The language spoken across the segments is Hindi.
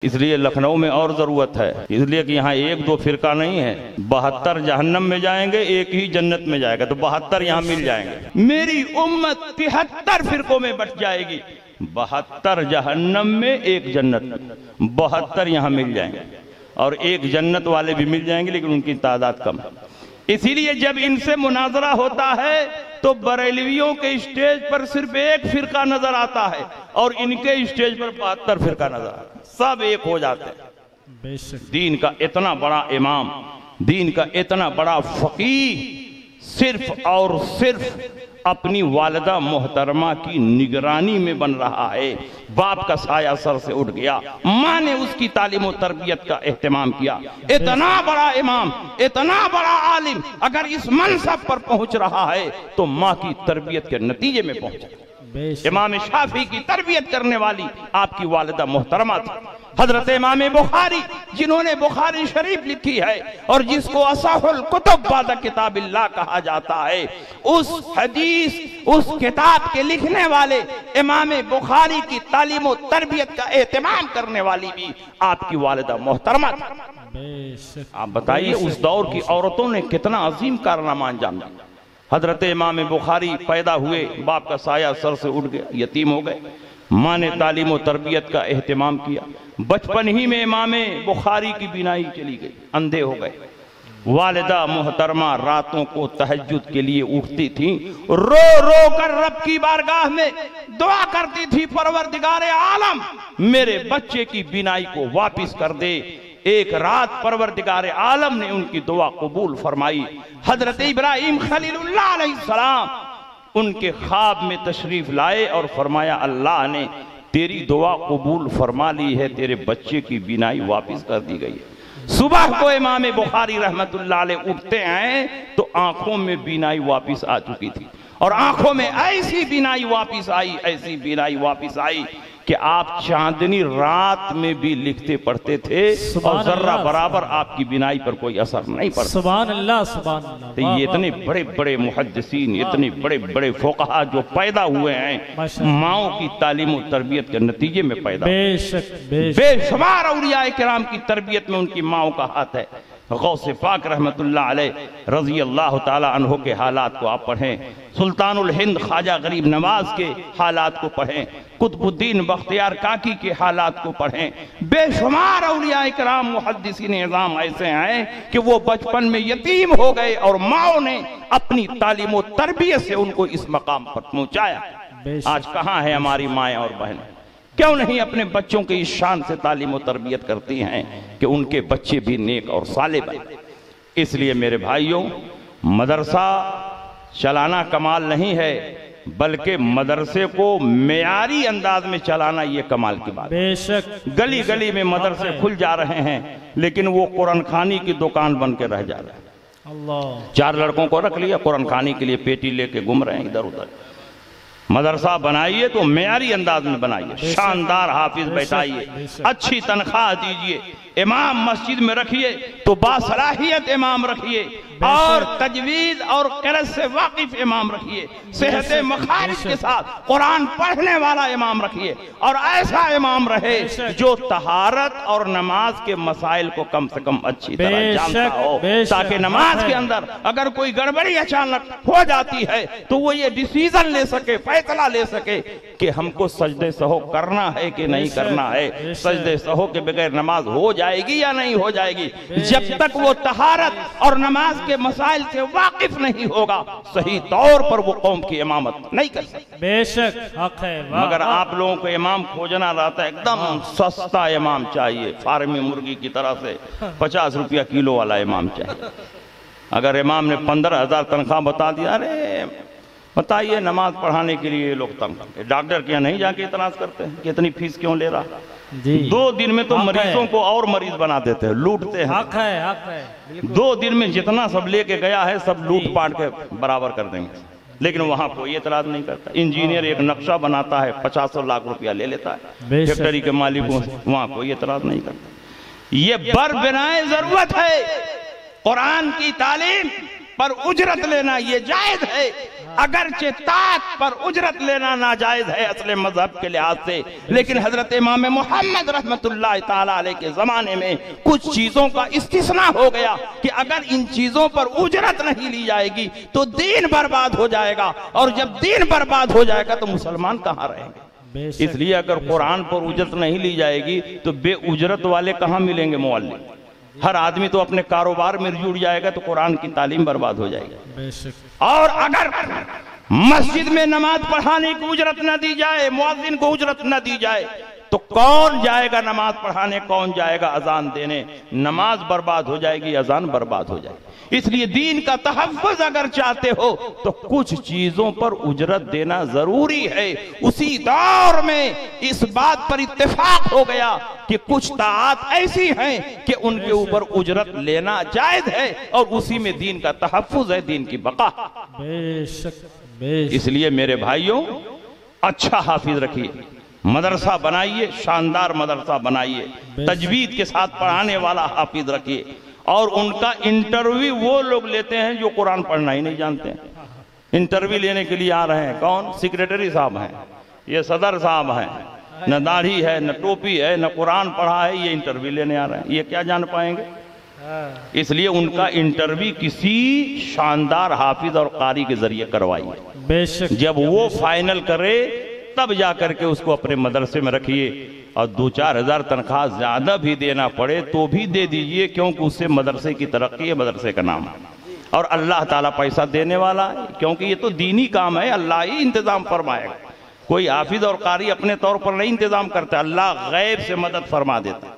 इसलिए लखनऊ में और जरूरत है, इसलिए कि यहाँ एक दो फिरका नहीं है, 72 जहन्नम में जाएंगे, एक ही जन्नत में जाएगा, तो 72 यहाँ मिल जाएंगे। मेरी उम्मत 73 फिरकों में बट जाएगी, 72 जहन्नम में एक जन्नत में, 72 यहाँ मिल जाएंगे और एक जन्नत वाले भी मिल जाएंगे, लेकिन उनकी तादाद कम है। इसीलिए जब इनसे मुनाजरा होता है तो बरेलवियों के स्टेज पर सिर्फ एक फिरका नजर आता है और इनके स्टेज पर 72 फिरका नजर आता है, सब एक हो जाते हैं। दीन का इतना बड़ा इमाम, दीन का इतना बड़ा फकीह सिर्फ और सिर्फ अपनी वालिदा मोहतरमा की निगरानी में बन रहा है। बाप का साया सर से उठ गया, माँ ने उसकी तालीम और तरबियत का एहतमाम किया। इतना बड़ा इमाम, इतना बड़ा आलिम अगर इस मनसब पर पहुंच रहा है तो माँ की तरबियत के नतीजे में पहुंचा। इमाम शाफी की तरबियत करने वाली आपकी वालिदा मोहतरमा थी। हजरत इमाम बुखारी, जिन्होंने बुखारी शरीफ लिखी है और जिसको असहुल कुतुब बाद किताबिल्लाह कहा जाता है, उस हदीस, उस किताब के लिखने वाले इमाम बुखारी की तालीम और तरबियत का एहतमाम करने वाली भी आपकी वालिदा मोहतरमा थी। आप बताइए उस दौर की औरतों ने कितना अजीम कारनामा अंजाम दिया। हजरत इमाम बुखारी पैदा हुए, बाप का साया सर से उठ गया, यतीम हो गए। माँ ने तालीम और तरबियत का एहतमाम किया। बचपन ही में इमाम बुखारी की बीनाई चली गई, अंधे हो गए। वालिदा मोहतरमा रातों को तहज्जुद के लिए उठती थी, रो रो कर रब की बारगाह में दुआ करती थी, परवरदिगारे आलम मेरे बच्चे की बीनाई को वापिस कर दे। एक रात परवरदिगारे आलम ने उनकी दुआ कबूल फरमाई। हजरत इब्राहिम खलीलुल्लाह अलैहिस्सलाम उनके ख्वाब में तशरीफ लाए और फरमाया, अल्लाह ने तेरी दुआ कबूल फरमा ली है, तेरे बच्चे की बीनाई वापस कर दी गई है। सुबह को इमाम बुखारी रहमतुल्लाह अलैह उठते हैं तो आंखों में बीनाई वापस आ चुकी थी और आंखों में ऐसी बीनाई वापस आई, ऐसी बीनाई वापस आई कि आप चांदनी रात में भी लिखते पढ़ते थे और जर्रा बराबर आपकी बिनाई पर कोई असर नहीं पड़ता। सुभान अल्लाह, सुभान अल्लाह। तो ये इतने बड़े बड़े मुहद्दिसीन, इतने बड़े बड़े फुक़हा जो पैदा हुए हैं माओ की तालीम और तरबियत के नतीजे में पैदा। बेशक बेशुमार औलिया किराम की तरबियत में उनकी माओ का हाथ है। गौसे पाक रहमतुल्लाह अलैह रज़ी अल्लाह ताला अन्हो के हालात को आप पढ़ें, सुल्तानुल हिंद ख्वाजा गरीब नवाज के हालात को पढ़ें, कुतुबुद्दीन बख्तियार काकी के हालात को पढ़ें। बेशुमार औलिया इकराम मुहद्दिसीन इज़ाम ऐसे हैं कि वो बचपन में यतीम हो गए और माओ ने अपनी तालीम और तरबियत से उनको इस मकाम पर पहुंचाया। आज कहाँ है हमारी माएँ और बहनें? क्यों नहीं अपने बच्चों की इस शान से तालीम और तरबियत करती हैं कि उनके बच्चे भी नेक और साले बने। इसलिए मेरे भाइयों, मदरसा चलाना कमाल नहीं है, बल्कि मदरसे को मेयारी अंदाज में चलाना ये कमाल की बात। बेशक गली गली में मदरसे खुल जा रहे हैं, लेकिन वो कुरान खानी की दुकान बन के रह जा रहे हैं। अल्लाह, 4 लड़कों को रख लिया, कुरान खानी के लिए पेटी लेके घूम रहे हैं इधर उधर। मदरसा बनाइए तो मेयारी अंदाज में बनाइए, शानदार हाफिज बैठाइए, अच्छी तनख्वाह दीजिए, इमाम मस्जिद में रखिए तो बासलाहियत इमाम रखिए और तजवीज और क़िरात से वाकिफ इमाम रखिए, सेहत मखारिज के साथ कुरान पढ़ने वाला इमाम रखिए और ऐसा इमाम रहे जो तहारत और नमाज के मसाइल को कम से कम अच्छी तरह जानता हो, ताकि नमाज के अंदर अगर कोई गड़बड़ी अचानक हो जाती है तो वो ये डिसीजन ले सके, फैसला ले सके कि हमको सजदे सहू करना है कि नहीं करना है, सजदे सहू के बगैर नमाज हो जाएगी या नहीं हो जाएगी। जब तक वो तहारत और नमाज के मसाइल से वाकिफ नहीं होगा, सही तौर पर वो कौम की इमामत नहीं कर सकता। बेशक हक है। मगर आप लोगों को इमाम खोजना रहता है, एकदम सस्ता इमाम चाहिए, फार्मी मुर्गी की तरह से 50 रुपया किलो वाला इमाम चाहिए। अगर इमाम ने 15,000 तनख्वाह बता दिया, अरे बताइए नमाज पढ़ाने के लिए लोग तंग। डॉक्टर के यहाँ नहीं जाके इतराज करते हैं कि इतनी फीस क्यों ले रहा जी। 2 दिन में तो मरीजों को और मरीज बना देते हैं, लूटते हैं। हक है, हक है। 2 दिन में जितना सब लेके गया है सब लूट पाट के बराबर कर देंगे, लेकिन वहां कोई एतराज नहीं करता। इंजीनियर एक नक्शा बनाता है, 50 लाख रुपया ले लेता है, फैक्ट्री के मालिक वहां कोई एतराज नहीं करता। ये बरबिनाए जरूरत है, कुरान की तालीम पर उजरत लेना ये जायज है। अगरचे ताक पर उजरत लेना नाजायज है असले मजहब के लिहाज से, लेकिन हजरत इमाम मोहम्मद रहमतुल्लाह ताला अलैह के जमाने में कुछ चीजों का इस्तिस्ना हो गया कि अगर इन चीजों पर उजरत नहीं ली जाएगी तो दीन बर्बाद हो जाएगा, और जब दीन बर्बाद हो जाएगा तो मुसलमान कहाँ रहेंगे। इसलिए अगर कुरान पर उजरत नहीं ली जाएगी तो बे उजरत वाले कहाँ मिलेंगे मुअल्लिम। हर आदमी तो अपने कारोबार में जुड़ जाएगा तो कुरान की तालीम बर्बाद हो जाएगी। और अगर मस्जिद में नमाज पढ़ाने की उजरत न दी जाए, मुअज्जिन को उजरत न दी जाए, तो कौन जाएगा नमाज पढ़ाने, कौन जाएगा अजान देने। नमाज बर्बाद हो जाएगी, अजान बर्बाद हो जाएगी। इसलिए दीन का तहफ़्फ़ुज़ अगर चाहते हो तो कुछ चीजों पर उजरत देना जरूरी है। उसी दौर में इस बात पर इत्तेफाक हो गया कि कुछ ताआत ऐसी हैं कि उनके ऊपर उजरत लेना जायज है, और उसी में दीन का तहफ़्फ़ुज़ है, दीन की बका। इसलिए मेरे भाइयों, अच्छा हाफिज रखिए, मदरसा बनाइए, शानदार मदरसा बनाइए, तजवीद के साथ पढ़ाने वाला हाफिज रखिए। और उनका इंटरव्यू वो लोग लेते हैं जो कुरान पढ़ना ही नहीं जानते हैं। इंटरव्यू लेने के लिए आ रहे हैं कौन? सेक्रेटरी साहब हैं, ये सदर साहब हैं, न दाढ़ी है, न टोपी है, न कुरान पढ़ा है, ये इंटरव्यू लेने आ रहे हैं। ये क्या जान पाएंगे? इसलिए उनका इंटरव्यू किसी शानदार हाफिज और कारी के जरिए करवाइए। जब वो फाइनल करे तब जाकर के उसको अपने मदरसे में रखिए, और 2-4 हजार तनख्वाह ज्यादा भी देना पड़े तो भी दे दीजिए, क्योंकि उससे मदरसे की तरक्की है, मदरसे का नाम है, और अल्लाह ताला पैसा देने वाला है, क्योंकि ये तो दीनी काम है, अल्लाह ही इंतजाम फरमाएगा। कोई हाफिज और कारी अपने तौर पर नहीं इंतजाम करता, अल्लाह गैब से मदद फरमा देता।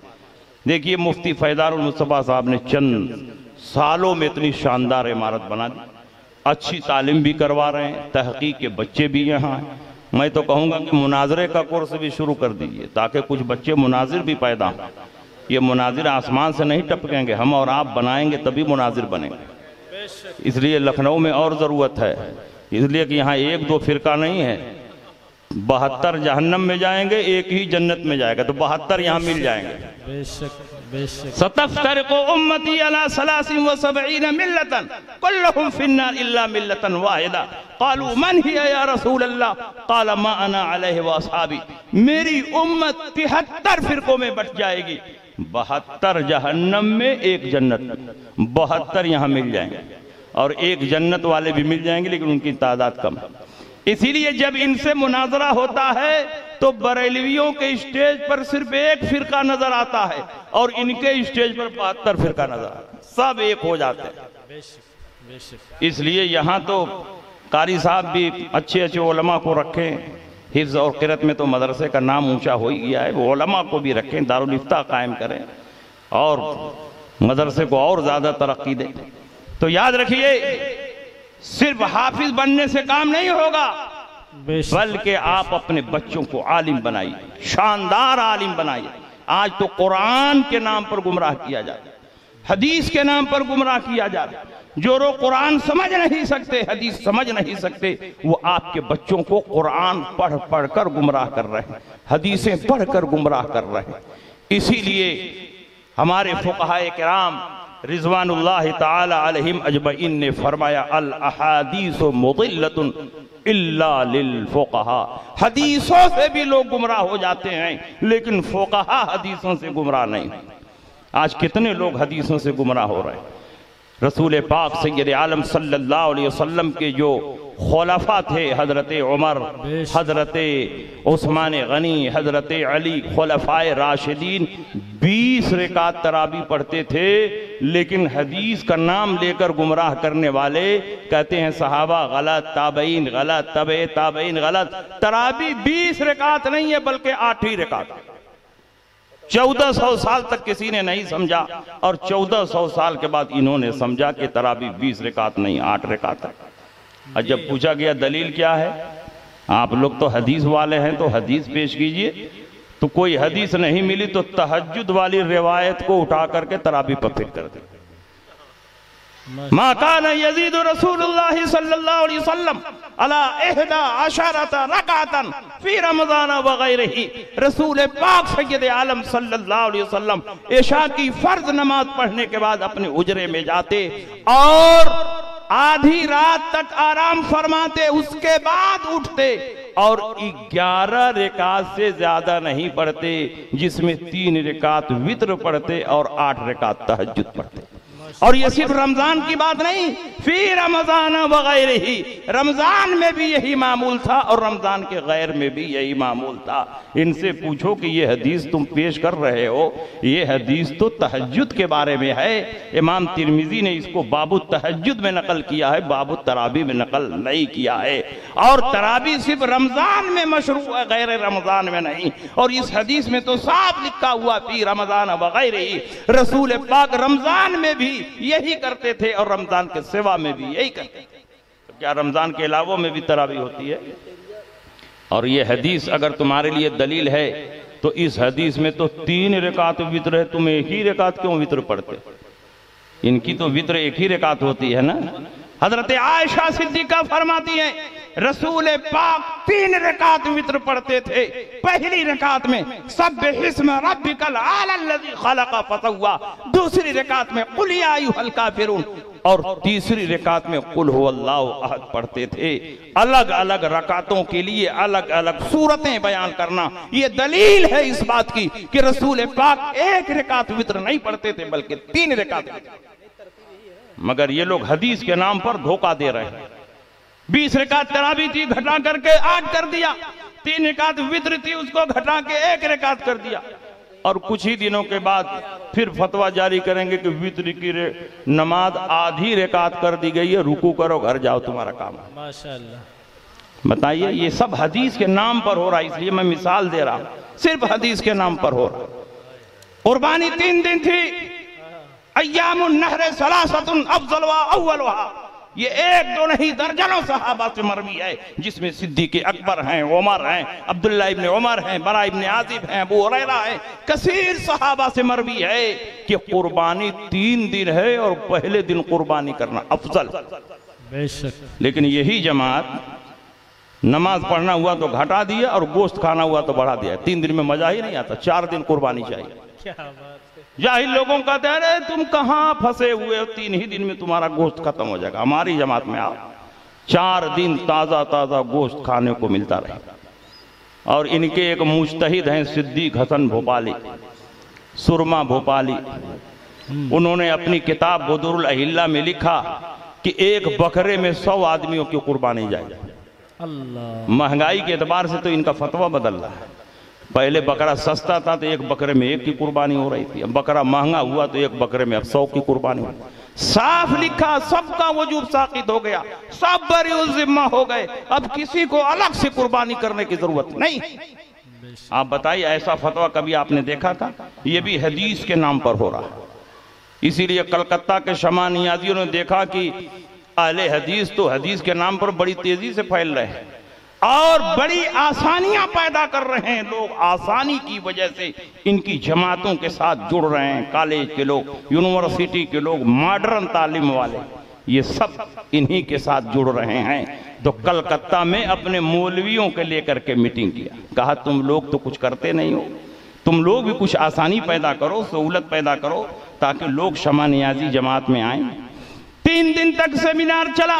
देखिए मुफ्ती फैजारुल मुस्तफा साहब ने चंद सालों में इतनी शानदार इमारत बना दी, अच्छी तालीम भी करवा रहे हैं, तहकीक के बच्चे भी यहाँ हैं। मैं तो कहूँगा कि मुनाजरे का कोर्स भी शुरू कर दीजिए, ताकि कुछ बच्चे मुनाजिर भी पैदा हों। ये मुनाजिर आसमान से नहीं टपकेंगे, हम और आप बनाएंगे तभी मुनाजिर बनेंगे। इसलिए लखनऊ में और ज़रूरत है, इसलिए कि यहाँ 1-2 फिरका नहीं है, 72 जहन्नम में जाएंगे, एक ही जन्नत में जाएगा, तो 72 यहाँ मिल जाएंगे। सतफ्तरिक़ु उम्मती अला 73 मिल्लतन कुल्लुहुम फिन्नार इल्ला मिल्लतन वाहिदा क़ालू मन हिया या रसूल अल्लाह क़ाल मा अना अलैहि व अस्हाबी। मेरी उम्मत 73 फिरकों में बट जाएगी, 72 जहन्नम में, एक जन्नत में। 72 यहाँ मिल जाएंगे, और एक जन्नत वाले भी मिल जाएंगे, लेकिन उनकी तादाद कम है। इसीलिए जब इनसे मुनाजरा होता है तो बरेलवियों के स्टेज पर सिर्फ एक फिरका नजर आता है, और इनके स्टेज पर 72 फिरका नजर आता है, सब एक हो जाते हैं। इसलिए यहाँ तो कारी साहब भी अच्छे अच्छे उलमा को रखें, हिफ्ज़ और क़िरात में तो मदरसे का नाम ऊंचा हो ही गया है, वो उलमा को भी रखें, दारुल इफ्ता कायम करें, और मदरसे को और ज्यादा तरक्की दें। तो याद रखिए, सिर्फ हाफिज बनने से काम नहीं होगा, बल्कि आप अपने बच्चों को आलिम बनाइए, शानदार आलिम बनाइए। आज तो कुरान के नाम पर गुमराह किया जा रहा है, हदीस के नाम पर गुमराह किया जा रहा है। जो लोग कुरान समझ नहीं सकते, हदीस समझ नहीं सकते, वो आपके बच्चों को कुरान पढ़ पढ़ कर गुमराह कर रहे हैं, हदीसें पढ़ कर गुमराह कर रहे हैं। इसीलिए हमारे फुक़हाए किराम रिज़वानुल्लाह ताला अलैहिम अजमईन ने फरमाया, अल अहादीसु मुदिल्लतुन इल्ला लिल फुक़हा। हदीसों से भी लोग गुमराह हो जाते हैं, लेकिन फुक़हा हदीसों से गुमराह नहीं। आज कितने लोग हदीसों से गुमराह हो रहे हैं। रसूल पाक सय्यद आलम सल्लल्लाहु अलैहि वसल्लम के जो खुलफा थे, हजरत उमर, हजरत उस्मान गनी, हजरत अली, खुलफाए राशिदीन 20 रकात तरावी पढ़ते थे, लेकिन हदीस का नाम लेकर गुमराह करने वाले कहते हैं सहाबा गलत, ताबईन गलत, तबे ताबईन गलत। तरावी 20 रकात नहीं है, बल्कि 8 ही रकात। 1400 साल तक किसी ने नहीं समझा, और 1400 साल के बाद इन्होंने समझा कि तरावी 20 रकात नहीं, 8 रकात है। और जब पूछा गया दलील क्या है, आप लोग तो हदीस वाले हैं, तो हदीस पेश कीजिए। तो कोई हदीस नहीं मिली तो तहज्जुद वाली रिवायत को उठा करके तरावी पर फिट कर दी। मा कान यजीद रसूलुल्लाह सल्लल्लाहु अलैहि वसल्लम अला 11 रकातन फी रमजान व गैरिही। रसूल पाक सय्यद आलम सल्लल्लाहु अलैहि वसल्लम इशा की फर्ज नमाज पढ़ने के बाद अपने उजरे में जाते और आधी रात तक आराम फरमाते, उसके बाद उठते और 11 रिकात से ज्यादा नहीं पढ़ते, जिसमें 3 रिकात वित्र पढ़ते और 8 रिकात तहज्जुद पढ़ते। और ये सिर्फ रमजान की बात नहीं, फिर रमजान वगैरह ही, रमजान में भी यही मामूल था और रमजान के गैर में भी यही मामूल था। इनसे पूछो कि ये हदीस तुम पेश कर रहे हो, ये हदीस तो तहज्जुद के बारे में है। इमाम तिरमिजी ने इसको बाबू तहज्जुद में नकल किया है, बाबू तराबी में नकल नहीं किया है। और तराबी सिर्फ रमजान में मशरू है, गैर रमजान में नहीं। और इस हदीस में तो साफ लिखा हुआ फिर रमजान वगैरह ही, रसूल पाक रमजान में भी यही करते थे और रमजान के सिवा में भी यही करते थे। तो क्या रमजान के अलावा में भी तरावी होती है? और ये हदीस अगर तुम्हारे लिए दलील है तो इस हदीस में तो 3 रिकात वित्र है, तुम एक ही रिकात क्यों वित्र पढ़ते? इनकी तो वित्र एक ही रिकात होती है ना। हजरत आयशा सिद्दीका फरमाती है रसूल पाक 3 रकात वित्र पढ़ते थे। पहली रकात में सब्बिहिस्म रब्बिकल आला लज़ी खलक़ फसव्वा, दूसरी रकात में कुल या अय्युहल काफिरून, और तीसरी रकात में कुल हुवल्लाहु अहद पढ़ते थे। अलग अलग रकातों के लिए अलग अलग सूरतें बयान करना ये दलील है इस बात की कि रसूल पाक 1 रकात वित्र नहीं पढ़ते थे बल्कि 3 रकात। मगर ये लोग हदीस के नाम पर धोखा दे रहे हैं। 20 रकात तरावी थी, घटा करके 8 कर दिया। 3 रकात वित्र थी, उसको घटा के 1 रकात कर दिया। और कुछ ही दिनों के बाद फिर फतवा जारी करेंगे कि वित्र की नमाज आधी रकात कर दी गई है, रुकू करो घर जाओ तुम्हारा काम है। माशाअल्लाह। बताइए, ये सब हदीस के नाम पर हो रहा है, इसलिए मैं मिसाल दे रहा हूं, सिर्फ हदीस के नाम पर हो रहा है। कुर्बानी 3 दिन थी, अय्यामुन नहर सलासतुन अफज़लुहा अव्वलुहा, ये 1-2 नहीं दर्जनों सहाबा से मरवी है, जिसमें सिद्दीक़ अकबर हैं, उमर हैं, अब्दुल्लाह इब्न उमर हैं, बरा इब्न आज़िब हैं, अबू हुरैरा हैं, कसीर सहाबा से मरवी है कि कुर्बानी 3 दिन है और पहले दिन कुर्बानी करना अफजल। बेशक। लेकिन यही जमात नमाज पढ़ना हुआ तो घटा दिया और गोश्त खाना हुआ तो बढ़ा दिया। 3 दिन में मजा ही नहीं आता, 4 दिन कुर्बानी चाहिए। क्या बात है। जाहिल लोगों का कहते हैं अरे तुम कहां फंसे हुए हो, 3 ही दिन में तुम्हारा गोश्त खत्म हो जाएगा। हमारी जमात में आओ, 4 दिन ताजा ताजा गोश्त खाने को मिलता रहेगा। और इनके एक मुज्तहिद हैं सिद्दीक हसन भोपाली, सुरमा भोपाली, उन्होंने अपनी किताब बदरुल अहिल्ला में लिखा कि 1 बकरे में 100 आदमियों की कुर्बानी जाए। अल्लाह। महंगाई के एतबार से तो इनका फतवा बदल रहा है। पहले बकरा सस्ता था तो 1 बकरे में 1 की कुर्बानी हो रही थी, अब बकरा महंगा हुआ तो 1 बकरे में अब 100 की कुर्बानी हो। साफ लिखा, सबका वजूब साकित हो गया, सब बरी जिम्मा हो गए, अब किसी को अलग से कुर्बानी करने की जरूरत नहीं। आप बताइए, ऐसा फतवा कभी आपने देखा था? ये भी हदीस के नाम पर हो रहा है। इसीलिए कलकत्ता के शमा नियाजियों ने देखा कि अहले हदीस तो हदीस के नाम पर बड़ी तेजी से फैल रहे हैं और बड़ी आसानियां पैदा कर रहे हैं। लोग आसानी की वजह से इनकी जमातों के साथ जुड़ रहे हैं। कॉलेज के लोग, यूनिवर्सिटी के लोग, मॉडर्न तालीम वाले, ये सब इन्हीं के साथ जुड़ रहे हैं। तो कलकत्ता में अपने मौलवियों के लेकर के मीटिंग किया, कहा तुम लोग तो कुछ करते नहीं हो, तुम लोग भी कुछ आसानी पैदा करो, सहूलत पैदा करो ताकि लोग शमा नियाजी जमात में आए। 3 दिन तक सेमिनार चला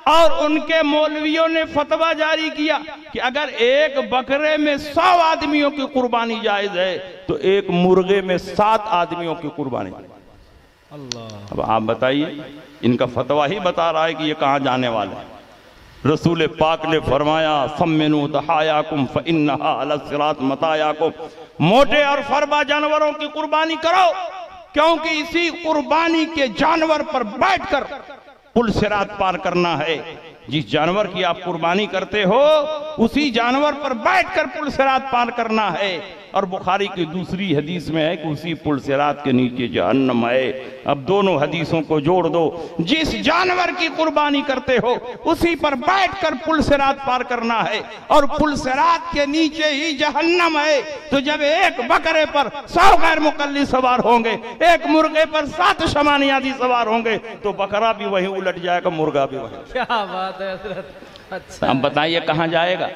और उनके मौलवियों ने फतवा जारी किया कि अगर 1 बकरे में 100 आदमियों की कुर्बानी जायज है तो 1 मुर्गे में 7 आदमियों की कुर्बानी। अल्लाह। अब आप बताइए, इनका फतवा ही बता रहा है कि ये कहां जाने वाले हैं। रसूल पाक ने फरमाया सम्मिनु दहायाकुम फइन्नहा अला सिरात मतायाकुम, मोटे और फरबा जानवरों की कुर्बानी करो क्योंकि इसी कुर्बानी के जानवर पर बैठकर पुल सिरात पार करना है। जिस जानवर की आप कुर्बानी करते हो उसी जानवर पर बैठकर पुल सिरात पार करना है। और बुखारी की दूसरी हदीस में है कि उसी पुल सिरात के नीचे जहन्नम है। अब दोनों हदीसों को जोड़ दो, जिस जानवर की कुर्बानी करते हो उसी पर बैठकर पुल सिरात पार करना है और पुल सिरात के नीचे ही जहन्नम है। तो जब 1 बकरे पर 100 गैर मुकल्लिद सवार होंगे, 1 मुर्गे पर 7 शमानियादी सवार होंगे तो बकरा भी वहीं उलट जाएगा, मुर्गा भी वहीं। क्या बात है हज़रत। अच्छा, अब बताइए कहां जाएगा?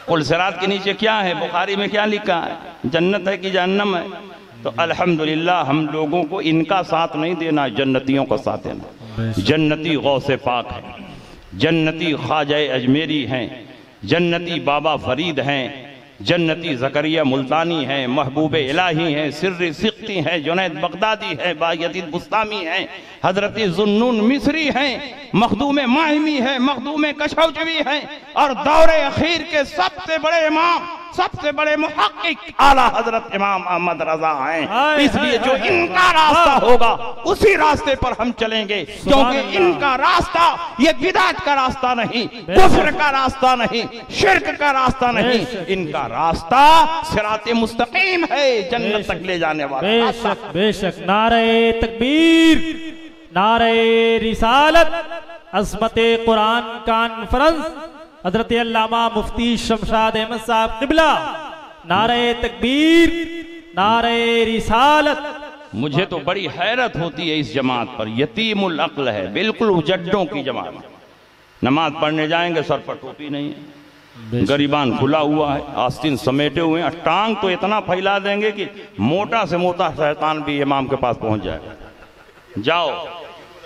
पुल सिरात के नीचे क्या है? बुखारी में क्या लिखा है? जन्नत है कि जहन्नम है? तो अल्हम्दुलिल्लाह हम लोगों को इनका साथ नहीं देना, जन्नतियों का साथ देना। जन्नती गौसे पाक हैं, जन्नती ख्वाजा अजमेरी हैं, जन्नती बाबा फरीद हैं, जन्नती ज़करिया मुल्तानी हैं, महबूब इलाही हैं, सिर्र सिक्ती हैं, जुनैद बगदादी हैं, बायजीद बुस्तामी हैं, हजरत जुन्नून मिस्री हैं, मखदूम माहिमी है, मखदूम कशौचवी हैं, और दौरे अखीर के सबसे बड़े इमाम, सबसे बड़े मुहक्किक आला हजरत इमाम अहमद रजा हैं। इसलिए जो इनका रास्ता होगा उसी रास्ते पर हम चलेंगे, क्योंकि इनका रास्ता ये बिदअत का रास्ता नहीं, कुफ्र का रास्ता नहीं, शिर्क का रास्ता नहीं, इनका रास्ता सिराते मुस्तकीम है, जन्नत तक ले जाने वाला। बेशक बेशक। नारे तकबीर, नारे रिसालत, अज़मते कुरान कॉन्फ्रेंस, हजरत अल्लामा मुफ्ती शमशाद अहमद साहब क़िबला, नारे तकबीर, नारे रिसालत। मुझे तो बड़ी हैरत होती है इस जमात पर, यतीमुल अक्ल है, बिल्कुल जड्डों की जमात। नमाज पढ़ने जाएंगे सर पर टोपी नहीं है, गरीबान खुला हुआ है, आस्तीन समेटे हुए हैं, टांग तो इतना फैला देंगे कि मोटा से मोटा शैतान भी इमाम के पास पहुंच जाएगा। जाओ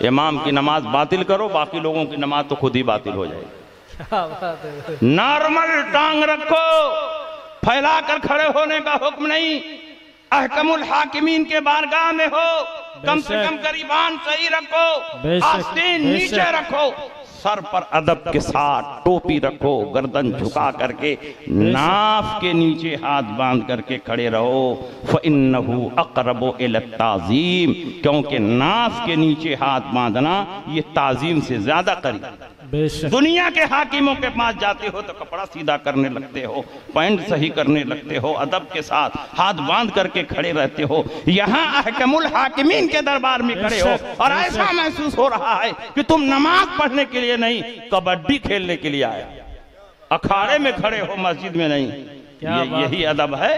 इमाम की नमाज बातिल करो, बाकी लोगों की नमाज तो खुद ही बातिल हो जाएगी। नॉर्मल टांग रखो, फैलाकर खड़े होने का हुक्म नहीं। अहकमुल हाकिमीन के बारगाह में हो, कम से कम गरीबान सही रखो, आस्तीन नीचे रखो, सर पर अदब के साथ टोपी रखो, गर्दन झुका करके नाफ के नीचे हाथ बांध करके खड़े रहो। फ़इन्नहु अक़रबु इलत ताज़ीम, क्योंकि नाफ के नीचे हाथ बांधना ये ताज़ीम से ज्यादा करीब। दुनिया के हाकिमों के पास जाते हो तो कपड़ा सीधा करने लगते हो, पैंट सही करने लगते हो, अदब के साथ हाथ बांध करके खड़े रहते हो। यहाँ अहकमुल हाकिमीन के दरबार में खड़े हो और ऐसा महसूस हो रहा है कि तुम नमाज पढ़ने के लिए नहीं, कबड्डी खेलने के लिए आए, अखाड़े में खड़े हो, मस्जिद में नहीं। यही अदब है।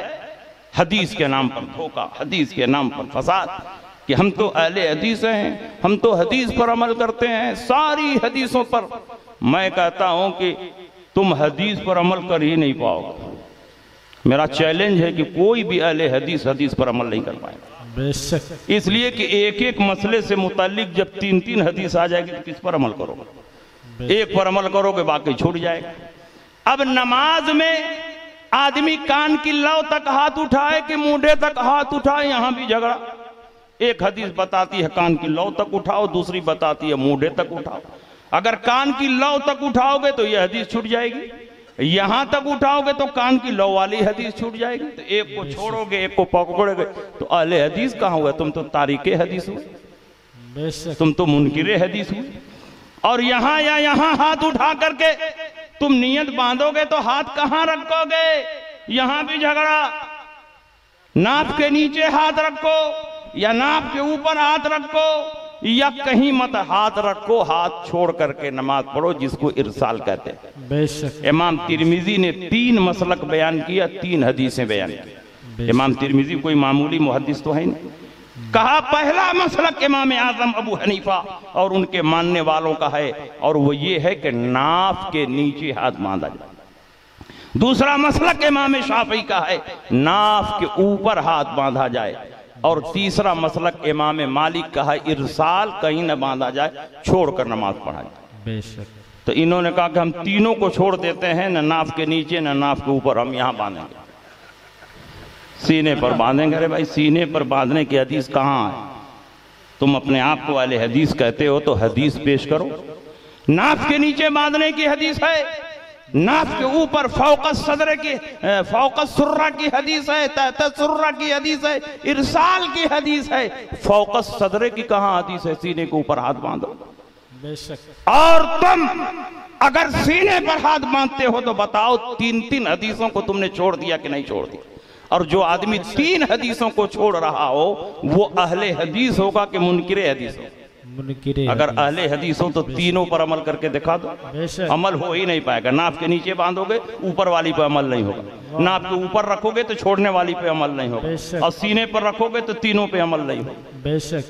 हदीस के नाम पर धोखा, हदीस के नाम पर फसाद, कि हम तो अहले हदीस हैं, हम तो हदीस पर अमल करते हैं, सारी हदीसों पर। मैं कहता हूं कि तुम हदीस पर अमल कर ही नहीं पाओगे। मेरा चैलेंज है कि कोई भी अहले हदीस हदीस पर अमल नहीं कर पाएगा। इसलिए कि एक एक मसले से मुतालिक जब तीन तीन हदीस आ जाएगी तो किस पर अमल करोगे? एक पर अमल करोगे बाकी छूट जाएगा। अब नमाज में आदमी कान की लौ तक हाथ उठाए कि मूढ़े तक हाथ उठाए, यहां भी झगड़ा। एक हदीस बताती है कान की लौ तक उठाओ, दूसरी बताती है मूढ़े तक उठाओ। अगर कान की लौ तक उठाओगे तो यह हदीस छूट जाएगी, यहां तक उठाओगे तो कान की लौ वाली हदीस छूट जाएगी। तो एक को छोड़ोगे, एक को पकड़ोगे तो अहले हदीस कहां हुए? तुम तो तारीके हदीस हुए, तुम तो मुनकिरे हदीस हुए। और यहां या यहां हाथ उठा करके तुम नियत बांधोगे तो हाथ कहां रखोगे? यहां भी झगड़ा। नाक के नीचे हाथ रखो या नाक के ऊपर हाथ रखो, या कहीं मत हाथ रखो, हाथ छोड़ करके नमाज पढ़ो, जिसको इरसाल कहते हैं। इमाम तिरमिजी ने 3 मसलक बयान किया, 3 हदीसें बयान की। इमाम तिरमिजी कोई मामूली मुहद्दिस तो है नहीं। कहा पहला मसलक इमाम आजम अबू हनीफा और उनके मानने वालों का है, और वो ये है कि नाफ के नीचे हाथ बांधा जाए। दूसरा मसलक इमाम शाफी का है, नाफ के ऊपर हाथ बांधा जाए। और तीसरा मसलक इमाम मालिक का है, इरसाल, कहीं न बांधा जाए, छोड़कर नमाज पढ़ा जाए। बेशक। तो इन्होंने कहा कि हम तीनों को छोड़ देते हैं, न नाफ के नीचे न नाफ के ऊपर, हम यहां बांधेंगे, सीने पर बांधेंगे। अरे भाई, सीने पर बांधने की हदीस कहां है? तुम अपने आप को वाले हदीस कहते हो तो हदीस पेश करो। नाफ के नीचे बांधने की हदीस है, नाफ के ऊपर फौकस सदर की, फौकस सुर्रा की हदीस है, तहत सुर्रा की हदीस है, इरसाल की हदीस है। फौकस सदर की कहां हदीस है? सीने के ऊपर हाथ बांधो। और तुम अगर सीने पर हाथ बांधते हो तो बताओ 3-3 हदीसों को तुमने छोड़ दिया कि नहीं छोड़ दिया? और जो आदमी 3 हदीसों को छोड़ रहा हो वो अहले हदीस होगा कि मुनकिरे हदीस हो? अगर अहले हदीस हो तो तीनों पर अमल करके दिखा दो। अमल हो ही नहीं पाएगा। नाफ के नीचे बांधोगे, ऊपर वाली पे अमल नहीं होगा। नाफ के ऊपर रखोगे तो छोड़ने वाली पे अमल नहीं होगा, और सीने पर रखोगे तो तीनों पे अमल नहीं होगा। बेशक।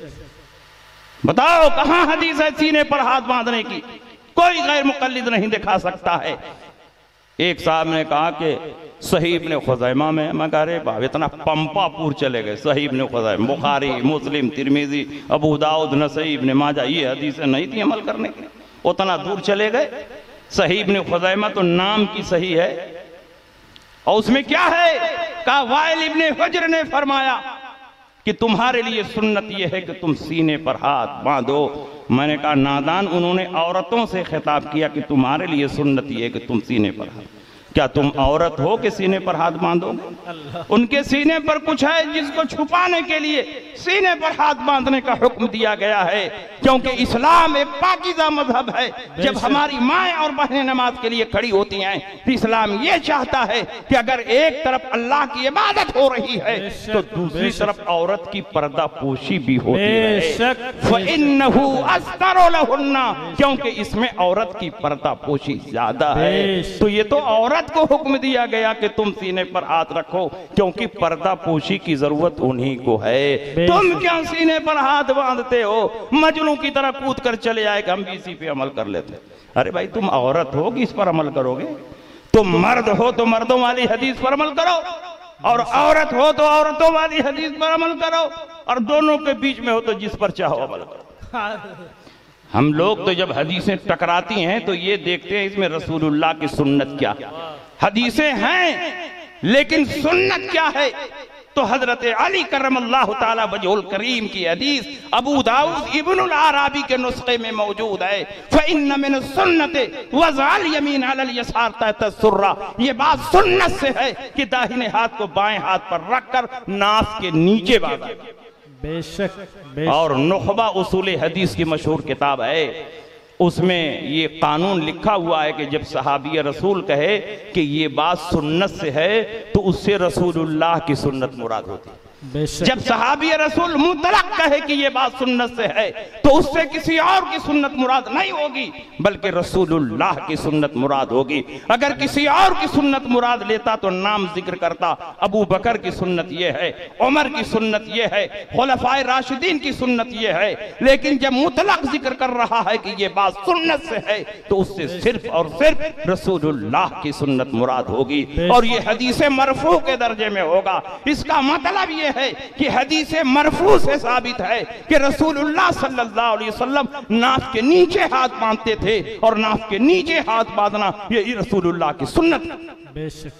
बताओ कहां हदीस है सीने पर हाथ बांधने की? कोई गैर मुकल्लिद नहीं दिखा सकता है। एक साहब ने कहा कि सही इब्ने खुज़ैमा में। मैं कह रहे बाप इतना पंपापुर चले गए, सही इब्ने खुज़ैमा, बुखारी, मुस्लिम, तिरमिजी, अबू दाऊद, नसई, इब्ने माजा, ये हदीसें नहीं थी अमल करने की, उतना दूर चले गए। सही इब्ने खुज़ैमा तो नाम की सही है, और उसमें क्या है, कहा वाइल इब्ने हुज्र ने फरमाया कि तुम्हारे लिए सुन्नत यह है कि तुम सीने पर हाथ बांधो। मैंने कहा नादान, उन्होंने औरतों से खिताब किया कि तुम्हारे लिए सुन्नत यह है कि तुम सीने पर हाथ, क्या तुम औरत हो कि सीने पर हाथ बांधोगे? उनके सीने पर कुछ है जिसको छुपाने के लिए सीने पर हाथ बांधने का हुक्म दिया गया है, क्योंकि इस्लाम एक पाकीज़ा मजहब है। जब हमारी माएँ और बहनें नमाज के लिए खड़ी होती हैं तो इस्लाम ये चाहता है कि अगर एक तरफ अल्लाह की इबादत हो रही है तो दूसरी तरफ औरत की पर्दा पोशी भी होती है, फ़इन्नहु अस्तरु लहुन्ना, क्योंकि इसमें औरत की पर्दा पोशी ज्यादा है। तो ये तो औरत को हुक्म दिया गया कि तुम सीने पर हाथ रखो, क्योंकि पर्दा पोशी की जरूरत उन्हीं को है। तुम क्या सीने पर हाथ बांधते हो, मजनू की तरह कूद कर चले आए कि हम भी इसी पे अमल कर लेते। अरे भाई तुम औरत हो कि इस पर अमल करोगे? तुम मर्द हो तो मर्दों वाली हदीस पर अमल करो, और औरत हो तो औरतों वाली हदीस पर अमल करो, और दोनों के बीच में हो तो जिस पर चाहो अमल करो। हम लोग तो जब हदीसें टकराती हैं तो ये देखते हैं इसमें रसूलुल्लाह की सुन्नत क्या। हदीसें हैं लेकिन सुन्नत क्या है? तो हजरत अली करमल्लाहु ताला वजहुल करीम की हदीस अबू दाऊद इब्नुल अराबी के नुस्खे में मौजूद है, फ़इन्न मिन सुन्नति वज़अल यमीन अलल यसार तहत सुर्रा। ये बात सुन्नत से है कि दाहिने हाथ को बाएं हाथ पर रखकर नाफ के नीचे बांधे। बेशक। और नुखबा उसूल हदीस की मशहूर किताब है, उसमें ये कानून लिखा हुआ है कि जब सहाबी रसूल कहे कि ये बात सुन्नत से है तो उससे रसूलुल्लाह की सुन्नत मुराद होती है। जब सहाबी रसूल मुतलक कहे कि ये बात सुन्नत से है तो उससे किसी और की सुन्नत मुराद नहीं होगी, बल्कि रसूलुल्लाह की सुन्नत मुराद होगी। अगर किसी और की सुन्नत मुराद लेता तो नाम जिक्र करता, अबू बकर की सुन्नत ये है, उमर की सुन्नत ये है, खुलफाए राशिदीन की सुन्नत ये है। लेकिन जब मुतलक जिक्र कर रहा है कि ये बात सुन्नत से है तो उससे सिर्फ और सिर्फ रसूलुल्लाह की सुन्नत मुराद होगी, और ये हदीस मरफू के दर्जे में होगा। इसका मतलब ये है कि हदीस मरफू से साबित है कि रसूलुल्लाह सल्लल्लाहु अलैहि वसल्लम नाफ के नीचे हाथ बांधते थे, और नाफ के नीचे हाथ बांधना ये रसूलुल्लाह की सुन्नत। बेशक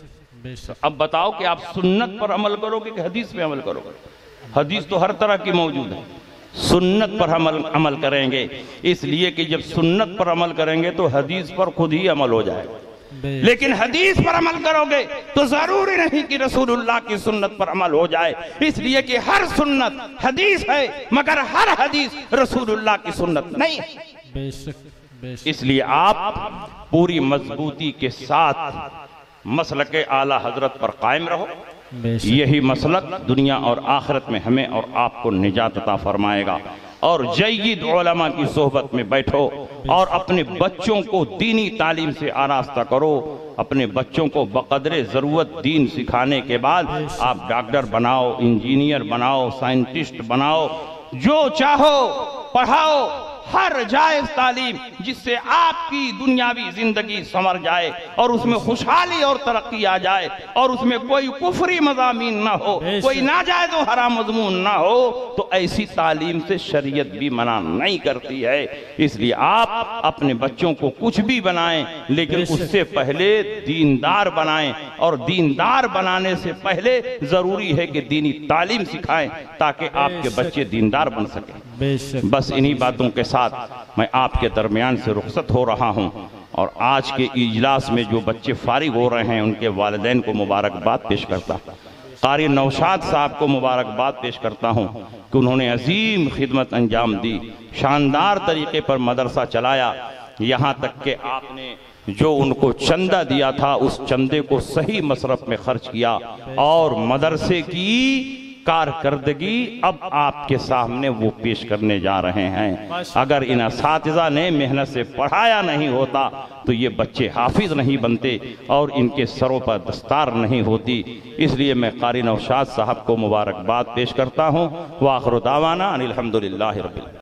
बेशक। अब बताओ कि आप सुन्नत पर अमल करोगे कि हदीस पे अमल करोगे? हदीस तो हर तरह की मौजूद है, सुन्नत पर अमल करेंगे, इसलिए कि जब सुन्नत पर अमल करेंगे तो हदीस पर खुद ही अमल हो जाएगा। लेकिन हदीस पर अमल करोगे तो जरूरी नहीं कि रसूलुल्लाह की सुन्नत पर अमल हो जाए, इसलिए कि हर सुन्नत हदीस है मगर हर हदीस रसूलुल्लाह की सुन्नत नहीं है। बेशक बेशक। इसलिए आप पूरी मजबूती के साथ मसलक आला हजरत पर कायम रहो। यही मसलक दुनिया और आखिरत में हमें और आपको निजात अता फरमाएगा। और जय्यद उलमा की सोहबत में बैठो और अपने बच्चों को दीनी तालीम से आरास्ता करो। अपने बच्चों को बकदरे ज़रूरत दीन सिखाने के बाद आप डॉक्टर बनाओ, इंजीनियर बनाओ, साइंटिस्ट बनाओ, जो चाहो पढ़ाओ, हर जायज तालीम जिससे आपकी दुनियावी जिंदगी संवर जाए और उसमें खुशहाली और तरक्की आ जाए, और उसमें कोई कुफरी मज़ामीन ना हो, कोई नाजायज और हराम मज़मून ना हो, तो ऐसी तालीम से शरीयत भी मना नहीं करती है। इसलिए आप अपने बच्चों को कुछ भी बनाएं, लेकिन उससे पहले दीनदार बनाएं, और दीनदार बनाने से पहले जरूरी है कि दीनी तालीम सिखाएं ताकि आपके बच्चे दीनदार बन सकें। बस इन्हीं बातों के साथ मैं आपके दरमियान से रुखसत हो रहा हूं, और आज के इजलास में जो बच्चे फारिग हो रहे हैं उनके वालिदैन को मुबारकबाद पेश करता, कारी नौशाद साहब को मुबारकबाद पेश करता हूं कि उन्होंने अजीम खिदमत अंजाम दी, शानदार तरीके पर मदरसा चलाया। यहाँ तक कि आपने जो उनको चंदा दिया था उस चंदे को सही मसरफ में खर्च किया, और मदरसे की कारकर्दगी अब आपके सामने वो पेश करने जा रहे हैं। अगर इन असातिज़ा ने मेहनत से पढ़ाया नहीं होता तो ये बच्चे हाफिज नहीं बनते और इनके सरों पर दस्तार नहीं होती। इसलिए मैं कारी नौशाद साहब को मुबारकबाद पेश करता हूँ। व आखिर दावाना अनिल हम्दुलिल्लाहि रब्बिल